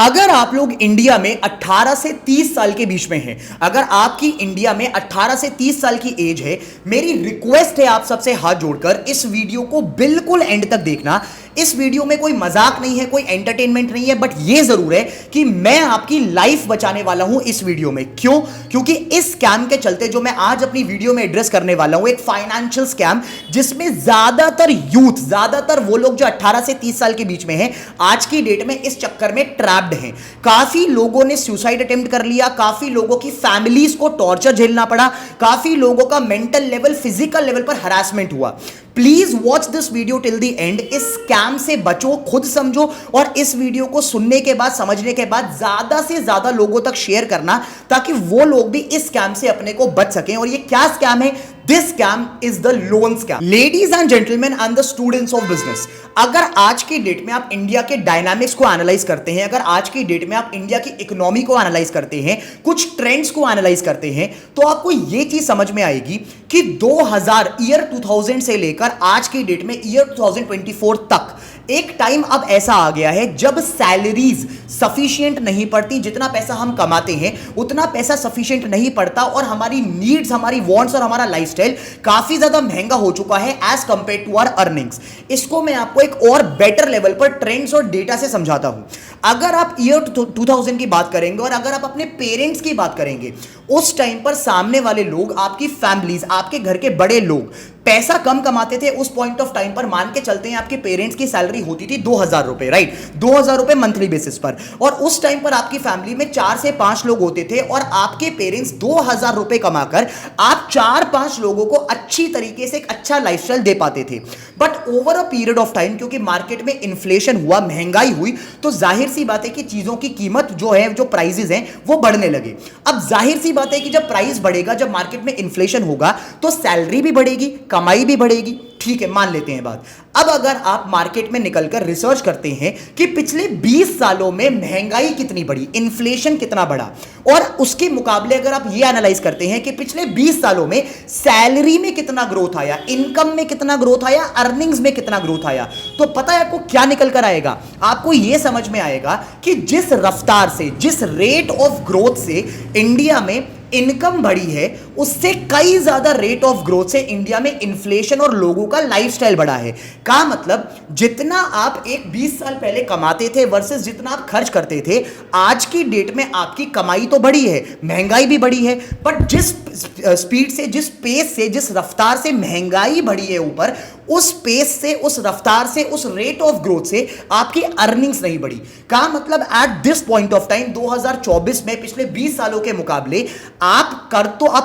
अगर आप लोग इंडिया में 18 से 30 साल के बीच में हैं, अगर आपकी इंडिया में 18 से 30 साल की एज है, मेरी रिक्वेस्ट है आप सबसे हाथ जोड़कर इस वीडियो को बिल्कुल एंड तक देखना। इस वीडियो में कोई मजाक नहीं है, कोई एंटरटेनमेंट नहीं है, बट यह जरूर है कि मैं आपकी लाइफ बचाने वाला हूं इस वीडियो में। क्यों? क्योंकि इस स्कैम के चलते जो मैं आज अपनी वीडियो में एड्रेस करने वाला हूं, एक फाइनेंशियल स्कैम जिसमें ज्यादातर यूथ, ज्यादातर वो लोग जो 18 से 30 साल के बीच में हैं, आज की डेट में इस चक्कर में ट्रैप्ड हैं। काफी लोगों ने सुसाइड अटेम्प्ट कर लिया, काफी लोगों की फैमिलीज को टॉर्चर झेलना पड़ा, काफी लोगों का मेंटल लेवल, फिजिकल लेवल पर हरासमेंट हुआ। Please watch this video till the end. इस स्कैम से बचो, खुद समझो, और इस वीडियो को सुनने के बाद, समझने के बाद ज्यादा से ज्यादा लोगों तक शेयर करना ताकि वो लोग भी इस स्कैम से अपने को बच सकें। और ये क्या स्कैम है? This scam is the loan scam. Ladies and gentleman and the students of business, अगर आज की डेट में आप इंडिया के डायनामिक्स को एनालाइज करते हैं, अगर आज की डेट में आप इंडिया की इकोनॉमी को एनालाइज करते हैं, कुछ ट्रेंड्स को एनालाइज करते हैं, तो आपको यह चीज समझ में आएगी कि 2000 से लेकर आज की डेट में ईयर 2024 तक एक टाइम अब ऐसा आ गया है जब सैलरीज सफिशिएंट नहीं पड़ती। जितना पैसा हम कमाते हैं उतना पैसा सफिशिएंट नहीं पड़ता, और हमारी नीड्स, हमारी वांट्स और हमारा लाइफस्टाइल काफी ज्यादा महंगा हो चुका है as compare to our earnings. इसको मैं आपको एक और बेटर लेवल पर ट्रेंड्स और डेटा से समझाता हूं। अगर आप ईयर 2000 की बात करेंगे और अगर आप अपने पेरेंट्स की बात करेंगे, उस टाइम पर सामने वाले लोग, आपकी फैमिलीज, आपके घर के बड़े लोग पैसा कम कमाते थे। उस पॉइंट ऑफ टाइम पर मान के चलते हैं आपके पेरेंट्स की सैलरी होती थी 2000 रुपए, राइट? 2000 रुपए मंथली बेसिस पर, और उस टाइम पर आपकी फैमिली में 4 से 5 लोग होते थे, और आपके पेरेंट्स 2000 रुपए कमाकर आप 4-5 लोगों को अच्छी तरीके से एक अच्छा लाइफस्टाइल दे पाते थे। But over a period of time, क्योंकि मार्केट में इन्फ्लेशन हुआ, महंगाई हुई, तो जाहिर सी बात है कि चीजों की कीमत जो है, जो प्राइसेस हैं, वो बढ़ने लगे। अब जाहिर सी बात है कि जब प्राइस बढ़ेगा, जब मार्केट में इन्फ्लेशन होगा, तो सैलरी भी बढ़ेगी, कमाई भी बढ़ेगी। ठीक है, मान लेते हैं बात। अब अगर आप मार्केट में निकलकर रिसर्च करते हैं कि पिछले 20 सालों में महंगाई कितनी बढ़ी, इन्फ्लेशन कितना बढ़ा, और उसके मुकाबले अगर आप ये एनालाइज करते हैं कि पिछले 20 सालों में सैलरी में कितना ग्रोथ आया, इनकम में कितना ग्रोथ आया, अर्निंग्स में कितना ग्रोथ आया, तो पता है आपको क्या निकल कर आएगा? आपको यह समझ में आएगा कि जिस रफ्तार से, जिस रेट ऑफ ग्रोथ से इंडिया में इनकम बढ़ी है, उससे कई ज्यादा रेट ऑफ ग्रोथ से इंडिया में इन्फ्लेशन और लोगों का लाइफस्टाइल बढ़ा है। का मतलब जितना आप एक 20 साल पहले कमाते थे वर्सेस जितना आप खर्च करते थे, आज की डेट में आपकी कमाई तो बढ़ी है, महंगाई भी बढ़ी है, बट जिस स्पीड से, जिस पेस से, जिस रफ्तार से महंगाई बढ़ी है ऊपर, उस पेस से, उस रफ्तार से, उस रेट ऑफ ग्रोथ से आपकी अर्निंग्स नहीं बढ़ी। का मतलब at this point of time 2024 में पिछले 20 सालों के मुकाबले आप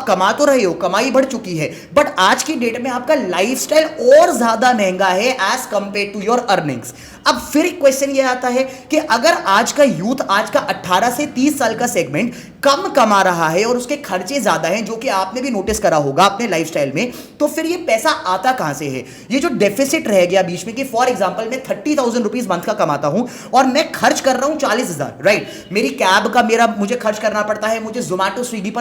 कमा तो रहे हो, कमाई बढ़ चुकी है, बट आज की डेट में आपका लाइफस्टाइल और ज्यादा महंगा है as compare to your earnings. अब फिर एक क्वेश्चन ये आता है कि अगर आज का यूथ, आज का 18 से 30 साल का सेगमेंट कम कमा रहा है और उसके खर्चे ज्यादा हैं, जो कि आपने भी नोटिस करा होगा अपने लाइफस्टाइल में, तो फिर ये पैसा आता कहां से है? ये जो डेफिसिट रह गया बीच में कि फॉर एग्जांपल मैं 30,000 रुपीज मंथ का कमाता हूं और मैं खर्च कर रहा हूं 40,000, राइट? मेरी कैब का मुझे खर्च करना पड़ता है, मुझे जोमैटो स्विगी पर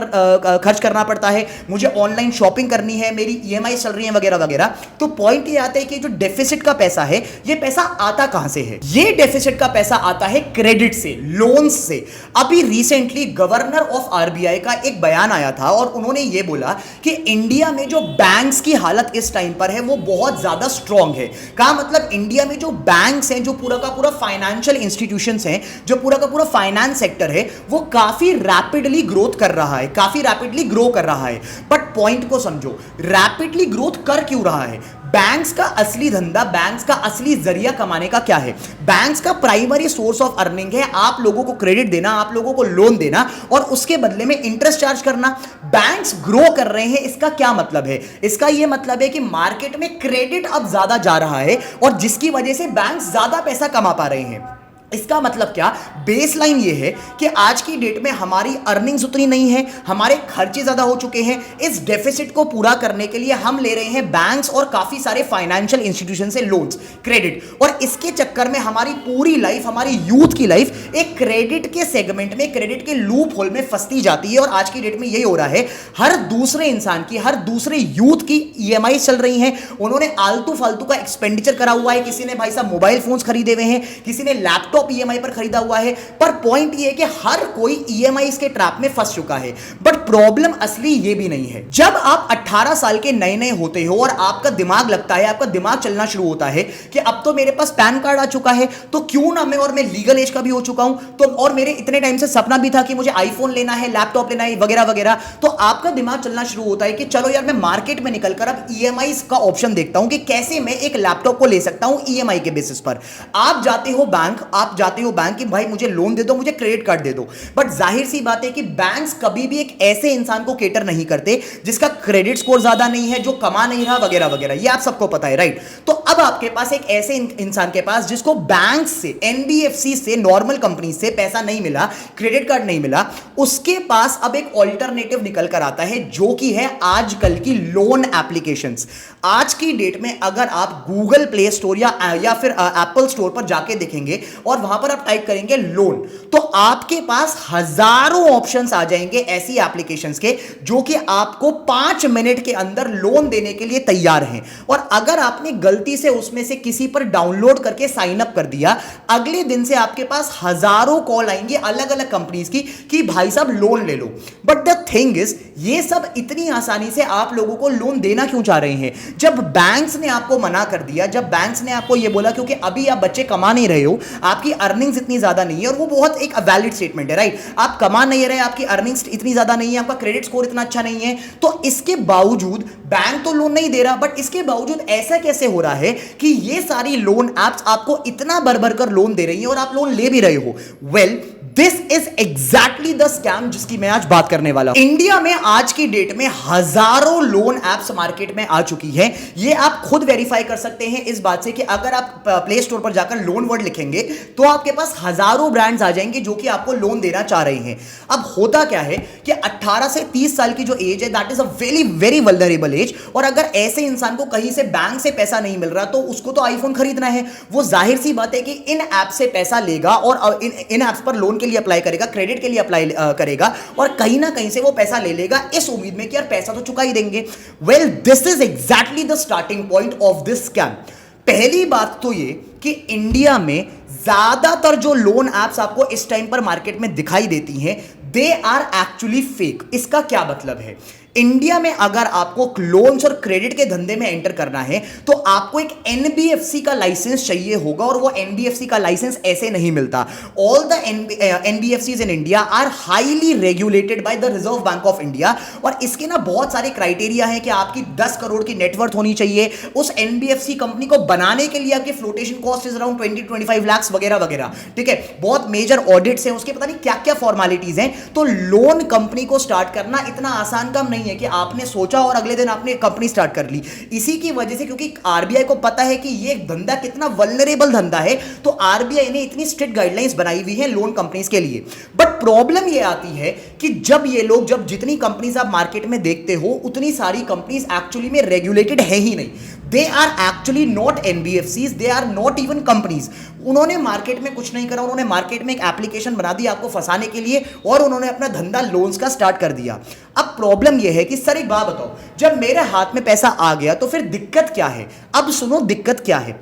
खर्च करना पड़ता है, मुझे ऑनलाइन शॉपिंग करनी है, मेरी ईएमआई चल रही है, वगैरह वगैरह। तो पॉइंट ये आता है कि जो डेफिसिट का पैसा है, ये पैसा आता कहां से है? ये डेफिसिट का पैसा आता है क्रेडिट से, लोन्स से। अभी रिसेंटली गवर्नर ऑफ आरबीआई का एक बयान आया था और उन्होंने ये बोला कि इंडिया में जो बैंक्स की हालत इस टाइम पर है वो बहुत ज्यादा स्ट्रांग है। का मतलब इंडिया में जो बैंक्स हैं, जो पूरा का पूरा फाइनेंशियल इंस्टीट्यूशंस हैं, जो पूरा का पूरा फाइनेंस सेक्टर है, वो काफी रैपिडली ग्रोथ कर रहा है, काफी रैपिडली ग्रो कर रहा है। बट पॉइंट को समझो, रैपिडली ग्रोथ कर क्यों रहा है? बैंक्स का असली धंधा, बैंक्स का असली जरिया कमाने का क्या है? बैंक्स का प्राइमरी सोर्स ऑफ अर्निंग है आप लोगों को क्रेडिट देना, आप लोगों को लोन देना और उसके बदले में इंटरेस्ट चार्ज करना। बैंक्स ग्रो कर रहे हैं, इसका क्या मतलब है? इसका यह मतलब है कि मार्केट में क्रेडिट अब ज्यादा जा रहा है और जिसकी वजह से बैंक्स ज्यादा पैसा कमा पा रहे हैं। इसका मतलब क्या? बेसलाइन ये है कि आज की डेट में हमारी अर्निंग्स उतनी नहीं है, हमारे खर्चे ज्यादा हो चुके हैं। इस डेफिसिट को पूरा करने के लिए हम ले रहे हैं बैंक्स और काफी सारे फाइनेंशियल इंस्टीट्यूशन से लोन्स, क्रेडिट, और इसके चक्कर में हमारी पूरी लाइफ, हमारी यूथ की लाइफ एक क्रेडिट के सेगमेंट में, क्रेडिट के लूप होल में फंसती जाती है। और आज की डेट में यही हो रहा है, हर दूसरे इंसान की, हर दूसरे यूथ की ईएमआई चल रही हैं, उन्होंने आलतू फालतू का एक्सपेंडिचर करा हुआ है। किसी ने भाई साहब मोबाइल फोन्स खरीदे हुए हैं, किसी ने लैपटॉप लैपटॉप ईएमआई पर खरीदा हुआ है, पर पॉइंट ये है कि हर कोई ईएमआई के ट्रैप में फंस चुका है। बट प्रॉब्लम असली ये भी नहीं है। जब आप 18 साल के नए नए होते हो और आपका दिमाग लगता है, आपका दिमाग चलना शुरू होता है कि अब तो मेरे पास पैन कार्ड आ चुका है, तो क्यों ना मैं, और मैं लीगल एज का भी हो चुका हूं, तो और मेरे इतने टाइम से सपना भी था कि मुझे आईफोन लेना है, लैपटॉप लेना है, वगैरह वगैरह, तो आपका दिमाग चलना शुरू होता है कि चलो यार मैं मार्केट में निकलकर अब ईएमआई का ऑप्शन देखता हूं कि कैसे मैं एक लैपटॉप को ले सकता हूं ईएमआई के बेसिस पर। आप जाते हो बैंक कि भाई मुझे लोन दे दो, मुझे क्रेडिट कार्ड दे दो, बट जाहिर सी बात है कि बैंक्स कभी भी एक ऐसे इंसान को केटर नहीं करते जिसका क्रेडिट स्कोर ज्यादा नहीं है, जो कमा नहीं रहा, वगैरह वगैरह, ये आप सबको पता है, राइट? तो अब आपके पास एक ऐसे इंसान के पास जिसको बैंक से, एनबीएफसी से, नॉर्मल कंपनी से पैसा नहीं मिला, क्रेडिट कार्ड नहीं मिला, उसके पास अब एक ऑल्टरनेटिव निकल कर आता है जो कि है आजकल की लोन एप्लीकेशंस। आज की डेट में अगर आप गूगल प्ले स्टोर या फिर एप्पल स्टोर पर जाके देखेंगे और वहां पर आप टाइप करेंगे लोन, तो आपके पास हजारों ऑप्शंस आ जाएंगे ऐसी एप्लीकेशंस के जो कि आपको 5 मिनट के अंदर लोन देने के लिए तैयार हैं। और अगर आपने गलती से उसमें से किसी पर डाउनलोड करके साइन अप कर दिया, अगले दिन से आपके पास हजारों कॉल आएंगे अलग अलग कंपनीज की कि भाई साहब लोन ले लो। बट द थिंग इज, ये सब इतनी आसानी से आप लोगों को लोन देना क्यों चाह रहे हैं? जब बैंक्स ने आपको मना कर दिया, जब बैंक्स ने आपको ये बोला क्योंकि अभी आप बच्चे कमा नहीं रहे हो, आपकी अर्निंग्स इतनी ज्यादा नहीं है, और वो बहुत एक वैलिड स्टेटमेंट है, राइट? आप कमा नहीं रहे, आपकी अर्निंग्स इतनी ज्यादा नहीं है, आपका क्रेडिट स्कोर इतना अच्छा नहीं है, तो इसके बावजूद बैंक तो लोन नहीं दे रहा, बट इसके बावजूद ऐसा कैसे हो रहा है कि ये सारी लोन एप्स आपको इतना भर भर कर लोन दे रही हैं और आप लोन ले भी रहे हो? Well, this is exactly the scam जिसकी मैं आज बात करने वाला हूं। इंडिया में आज की डेट में हजारों लोन एप्स मार्केट में आ चुकी है। ये आप खुद वेरीफाई कर सकते हैं इस बात से कि अगर आप प्ले स्टोर पर जाकर लोन वर्ड लिखेंगे तो आपके पास हजारों ब्रांड्स आ जाएंगे जो कि आपको लोन देना चाह रहे हैं। अब होता क्या है कि 18 से 30 साल की जो एज है, that is a very very vulnerable age, और अगर ऐसे इंसान को कहीं से बैंक से पैसा नहीं मिल रहा तो उसको तो आईफोन खरीदना है। वो जाहिर सी बात है कि इन ऐप से पैसा लेगा और इन ऐप्स पर लोन के लिए अप्लाई करेगा, क्रेडिट के लिए अप्लाई करेगा, और कहीं ना कहीं से वो पैसा ले लेगा इस उम्मीद में कि यार पैसा तो चुका ही देंगे। Well, this is exactly the starting point of this scam. पहली बात तो ये कि इंडिया में ज्यादातर जो लोन एप्स आपको इस टाइम पर मार्केट में दिखाई देती हैं, दे आर एक्चुअली फेक। इसका क्या मतलब है? इंडिया में अगर आपको लोन्स और क्रेडिट के धंधे में एंटर करना है तो आपको एक एनबीएफसी का लाइसेंस चाहिए होगा, और वो एनबीएफसी का लाइसेंस ऐसे नहीं मिलता। All the NBFCs in India are highly regulated by the Reserve Bank of India, और इसके ना बहुत सारे क्राइटेरिया हैं कि आपकी 10 करोड़ की नेटवर्थ होनी चाहिए। उस एनबीएफसी कंपनी को बनाने के लिए आपकी flotation cost is around 20-25 lakh वगैरह वगैरह, ठीक है? बहुत मेजर ऑडिट्स हैं, उसके पता नहीं क्या क्या फॉर्मेलिटीज हैं। तो लोन कंपनी को स्टार्ट करना इतना आसान काम नहीं है कि आपने सोचा और अगले दिन आपने कंपनी स्टार्ट कर ली। इसी की वजह से, क्योंकि आरबीआई को पता है कि ये धंधा कितना वल्नरेबल धंधा है, तो आरबीआई ने इतनी स्ट्रिक्ट गाइडलाइंस बनाई हुई है लोन कंपनीज के लिए। बट प्रॉब्लम ये आती है कि जब जितनी कंपनीज आप मार्केट में देखते हो, उतनी सारी कंपनीज एक्चुअली में रेगुलेटेड है ही नहीं। They are actually not NBFCs, they are not even companies. उन्होंने मार्केट में कुछ नहीं करा, उन्होंने मार्केट में एक एप्लीकेशन बना दी आपको फंसाने के लिए, और उन्होंने अपना धंधा लोन्स का स्टार्ट कर दिया। अब प्रॉब्लम यह है कि सर एक बात बताओ, जब मेरे हाथ में पैसा आ गया तो फिर दिक्कत क्या है? अब सुनो दिक्कत क्या है।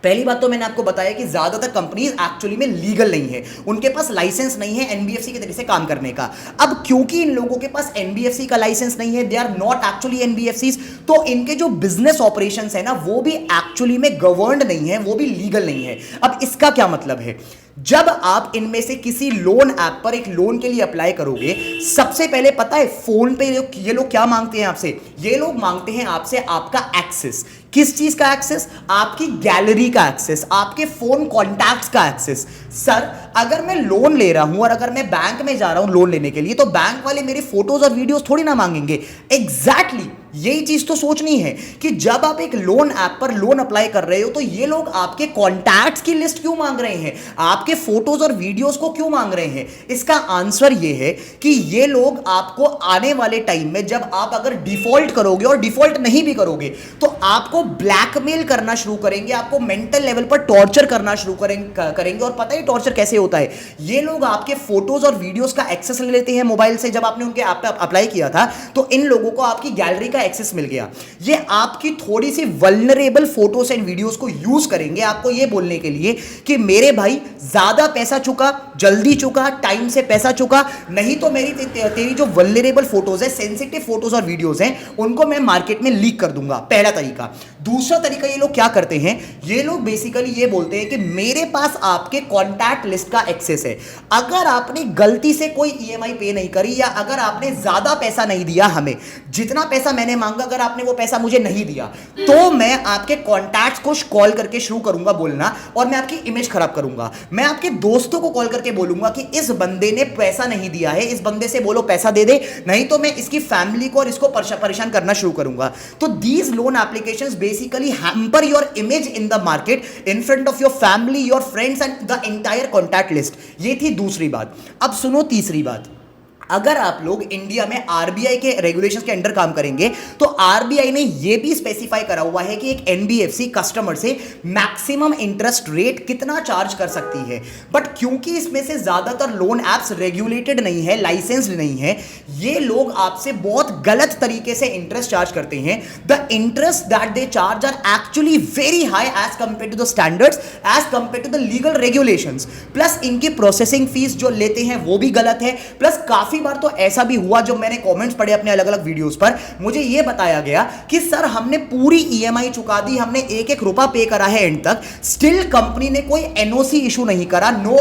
पहली बात तो मैंने आपको बताया कि ज्यादातर कंपनीज एक्चुअली में लीगल नहीं है, उनके पास लाइसेंस नहीं है एनबीएफसी के तरीके से काम करने का। अब क्योंकि इन लोगों के पास एनबीएफसी का लाइसेंस नहीं है, they are not actually NBFCs, तो इनके जो बिजनेस ऑपरेशंस है ना, वो भी एक्चुअली में गवर्नड नहीं है, वो भी लीगल नहीं है। अब इसका क्या मतलब है? जब आप इनमें से किसी लोन ऐप पर एक लोन के लिए अप्लाई करोगे, सबसे पहले पता है फोन पे ये लोग क्या मांगते हैं आपसे? ये लोग मांगते हैं आपसे आपका एक्सेस। किस चीज का एक्सेस? आपकी गैलरी का एक्सेस, आपके फोन कॉन्टैक्ट्स का एक्सेस। सर, अगर मैं लोन ले रहा हूं और अगर मैं बैंक में जा रहा हूं लोन लेने के लिए, तो बैंक वाले मेरे फोटोज और वीडियोस थोड़ी ना मांगेंगे। एग्जैक्टली यही चीज तो सोचनी है कि जब आप एक लोन ऐप पर लोन अप्लाई कर रहे हो तो ये लोग आपके कॉन्टैक्ट्स की लिस्ट क्यों मांग रहे हैं, आपके फोटोज और वीडियोस को क्यों मांग रहे हैं? इसका आंसर ये है कि ये लोग आपको आने वाले टाइम में, जब आप अगर डिफॉल्ट करोगे और डिफॉल्ट नहीं भी करोगे, तो आपको ब्लैकमेल करना शुरू करेंगे, आपको मेंटल लेवल पर टॉर्चर करना शुरू करेंगे। और पता है टॉर्चर कैसे होता है, ये लोग आपके फोटोज और वीडियोस का एक्सेस ले लेते हैं मोबाइल से। जब आपने उनके ऐप पे अप्लाई किया था तो इन लोगों को आपकी गैलरी का एक्सेस मिल गया। ये आपकी थोड़ी सी वल्नरेबल फोटोज एंड वीडियोस को यूज करेंगे आपको ये बोलने के लिए कि मेरे भाई ज्यादा पैसा चुका, जल्दी चुका, टाइम से पैसा चुका, नहीं तो मेरी तेरी जो वल्नरेबल फोटोज है, सेंसिटिव फोटोज और वीडियोस हैं, उनको मैं मार्केट में लीक कर दूंगा। पहला तरीका। दूसरा तरीका, ये लोग क्या करते हैं, ये लोग बेसिकली ये बोलते हैं कि मेरे पास आपके कॉन्टैक्ट लिस्ट का एक्सेस है, अगर आपने गलती से कोई ईएमआई पे नहीं करी या अगर आपने ज्यादा पैसा नहीं दिया हमें, जितना पैसा मैंने मांगा अगर आपने वो पैसा मुझे नहीं दिया, तो मैं आपके कॉन्टैक्ट्स को कॉल करके शुरू करूंगा बोलना और मैं आपकी इमेज खराब करूंगा। मैं आपके दोस्तों को कॉल करके बोलूंगा कि इस बंदे ने पैसा नहीं दिया है, इस बंदे से बोलो पैसा दे दे, नहीं तो मैं इसकी फैमिली को और इसको परेशान करना शुरू करूंगा। तो these loan applications basically hamper your image in the market in front of your family, your friends and the entire contact list. ये थी दूसरी बात। अब सुनो तीसरी बात। अगर आप लोग इंडिया में आरबीआई के रेगुलेशंस के अंडर काम करेंगे तो आरबीआई ने यह भी स्पेसिफाई करा हुआ है कि एक एनबीएफसी कस्टमर से मैक्सिमम इंटरेस्ट रेट कितना चार्ज कर सकती है। बट क्योंकि इसमें से ज्यादातर लोन एप्स रेगुलेटेड नहीं है, लाइसेंस्ड नहीं है, ये लोग आपसे बहुत गलत तरीके से इंटरेस्ट चार्ज करते हैं। The interest that they charge are actually very high as compare to the standards, as compare to the legal regulations. Plus इनकी प्रोसेसिंग फीस जो लेते हैं वो भी गलत है। प्लस काफी बार तो ऐसा भी हुआ, जब मैंने कमेंट्स पढ़े अपने अलग अलग वीडियोस पर, मुझे यह बताया गया कि सर हमने पूरी ईएमआई चुका दी, हमने एक एक रुपया पे करा है एंड तक, स्टिल कंपनी ने कोई एनओसी इशू नहीं करा, नो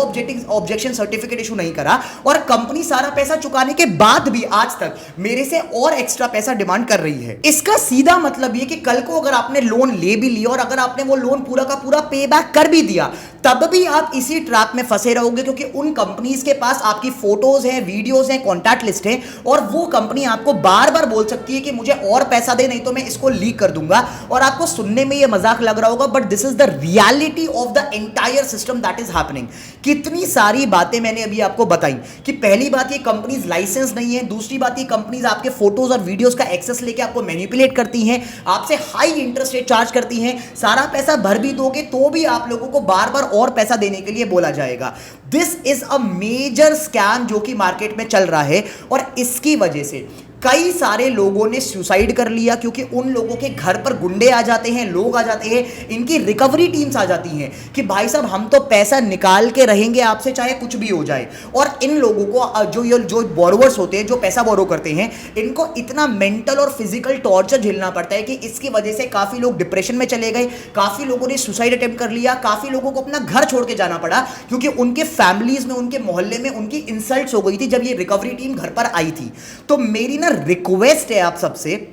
ऑब्जेक्शन सर्टिफिकेट इशू नहीं करा, और कंपनी सारा पैसा चुकाने के बाद भी आज तक मेरे से और एक्स्ट्रा पैसा डिमांड कर रही है। इसका सीधा मतलब यह कि कल को अगर आपने लोन ले भी लिया और अगर आपने वो लोन पूरा का पूरा पे बैक कर भी दिया, तब भी आप इसी ट्रैप में फंसे रहोगे, क्योंकि उन कंपनीज के पास आपकी फोटोज हैं, वीडियोज हैं, कॉन्टैक्ट लिस्ट है, और वो कंपनी आपको बार बार बोल सकती है कि मुझे और पैसा दे, नहीं तो मैं इसको लीक कर दूंगा। और आपको सुनने में ये मजाक लग रहा होगा, but this is the reality of the entire system that is happening. कितनी सारी बातें मैंने अभी आपको बताई कि पहली बात ये कंपनीज लाइसेंस नहीं है, दूसरी बात ये कंपनीज आपके फोटोज और वीडियोज का एक्सेस लेके आपको मैनिपुलेट करती हैं, आपसे हाई इंटरेस्ट रेट चार्ज करती हैं, सारा पैसा भर भी दोगे तो भी आप लोगों को बार बार और पैसा देने के लिए बोला जाएगा। This is a major scam जो कि मार्केट में चल रहा है, और इसकी वजह से कई सारे लोगों ने सुसाइड कर लिया, क्योंकि उन लोगों के घर पर गुंडे आ जाते हैं, लोग आ जाते हैं, इनकी रिकवरी टीम्स आ जाती हैं कि भाई साहब हम तो पैसा निकाल के रहेंगे आपसे, चाहे कुछ भी हो जाए। और इन लोगों को जो बोरोवर्स होते हैं, जो पैसा बोरो करते हैं, इनको इतना मेंटल और फिजिकल टॉर्चर झेलना पड़ता है कि इसकी वजह से काफ़ी लोग डिप्रेशन में चले गए, काफ़ी लोगों ने सुसाइड अटेम्प्ट कर लिया, काफ़ी लोगों को अपना घर छोड़ के जाना पड़ा, क्योंकि उनके फैमिलीज में, उनके मोहल्ले में उनकी इंसल्ट्स हो गई थी जब ये रिकवरी टीम घर पर आई थी। तो मेरी ना रिक्वेस्ट है आप सबसे,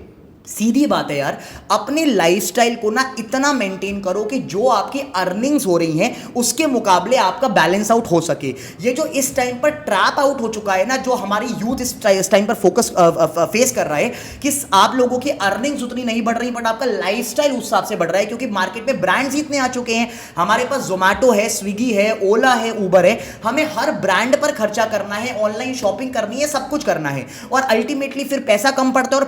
सीधी बात है यार, अपने लाइफस्टाइल को ना इतना मेंटेन करो कि जो आपकी अर्निंग्स हो रही हैं उसके मुकाबले आपका बैलेंस आउट हो सके। ये जो इस टाइम पर ट्रैप आउट हो चुका है ना, जो हमारी यूथ इस टाइम पर फोकस फेस कर रहा है कि आप लोगों की अर्निंग्स उतनी नहीं बढ़ रही, बट आपका लाइफस्टाइल उस हिसाब से बढ़ रहा है, क्योंकि मार्केट में ब्रांड्स इतने आ चुके हैं। हमारे पास जोमैटो है, स्विगी है, ओला है, उबर है, हमें हर ब्रांड पर खर्चा करना है, ऑनलाइन शॉपिंग करनी है, सब कुछ करना है, और अल्टीमेटली फिर पैसा कम पड़ता है,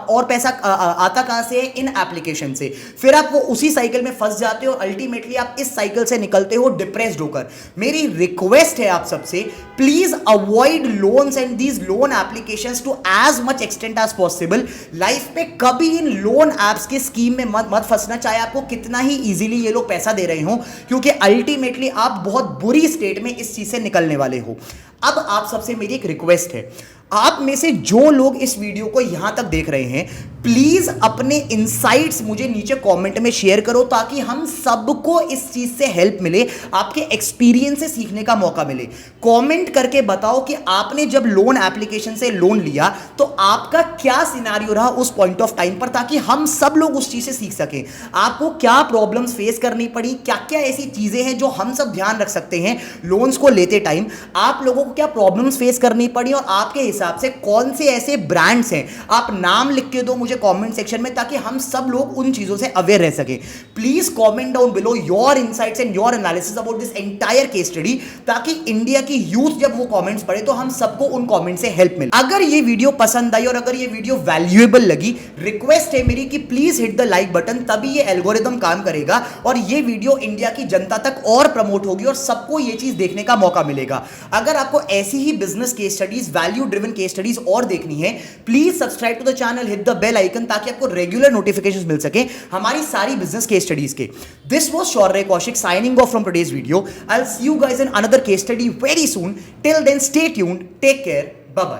और पैसा आता कहां से? इन एप्लीकेशन से। फिर आप वो उसी साइकिल में फंस जाते हो, अल्टीमेटली आप इस साइकिल से निकलते हो डिप्रेस्ड होकर। मेरी रिक्वेस्ट है आप सबसे, please avoid loans and these loan applications to as much extent as possible. Life में कभी इन लोन एप्स की स्कीम में मत फंसना, चाहे आपको कितना ही इजीली ये लोग पैसा दे रहे हो, क्योंकि अल्टीमेटली आप बहुत बुरी स्टेट में इस चीज से निकलने वाले हो। अब आप सबसे मेरी एक रिक्वेस्ट है, आप में से जो लोग इस वीडियो को यहां तक देख रहे हैं, प्लीज अपने इनसाइट्स मुझे नीचे कमेंट में शेयर करो, ताकि हम सबको इस चीज से हेल्प मिले, आपके एक्सपीरियंस से सीखने का मौका मिले। कमेंट करके बताओ कि आपने जब लोन एप्लीकेशन से लोन लिया तो आपका क्या सिनेरियो रहा उस पॉइंट ऑफ टाइम पर, ताकि हम सब लोग उस चीज से सीख सकें। आपको क्या प्रॉब्लम्स फेस करनी पड़ी, क्या क्या ऐसी चीजें हैं जो हम सब ध्यान रख सकते हैं लोन्स को लेते टाइम। आप लोगों को क्या प्रॉब्लम्स फेस करनी पड़ी और आपके हिसाब से कौन से ऐसे ब्रांड्स हैं, आप नाम लिख के दो मुझे कमेंट सेक्शन में, ताकि हम सब लोग उन चीजों से अवेयर रह सके। Please comment down below your insights and your analysis about this entire case study, ताकि इंडिया की यूथ जब वो कमेंट्स पढ़े तो हम सबको उन कमेंट से हेल्प मिले। अगर ये वीडियो पसंद आई और अगर ये वीडियो वैल्यूएबल लगी, रिक्वेस्ट है मेरी कि please hit the like button, तभी ये एल्गोरिदम काम करेगा और ये वीडियो इंडिया की जनता तक और प्रमोट होगी और सबको ये चीज देखने का मौका मिलेगा। अगर आपको ऐसी ही business case studies, value driven case studies और देखनी है, please subscribe to the channel, hit the bell icon, ताकि आपको रेगुलर नोटिफिकेशंस मिल सके हमारी सारी बिजनेस केस स्टडीज के। This was Shaurya Kaushik signing off from today's video. I'll see you guys in another case study very soon. Till then, stay tuned. Take care. Bye bye.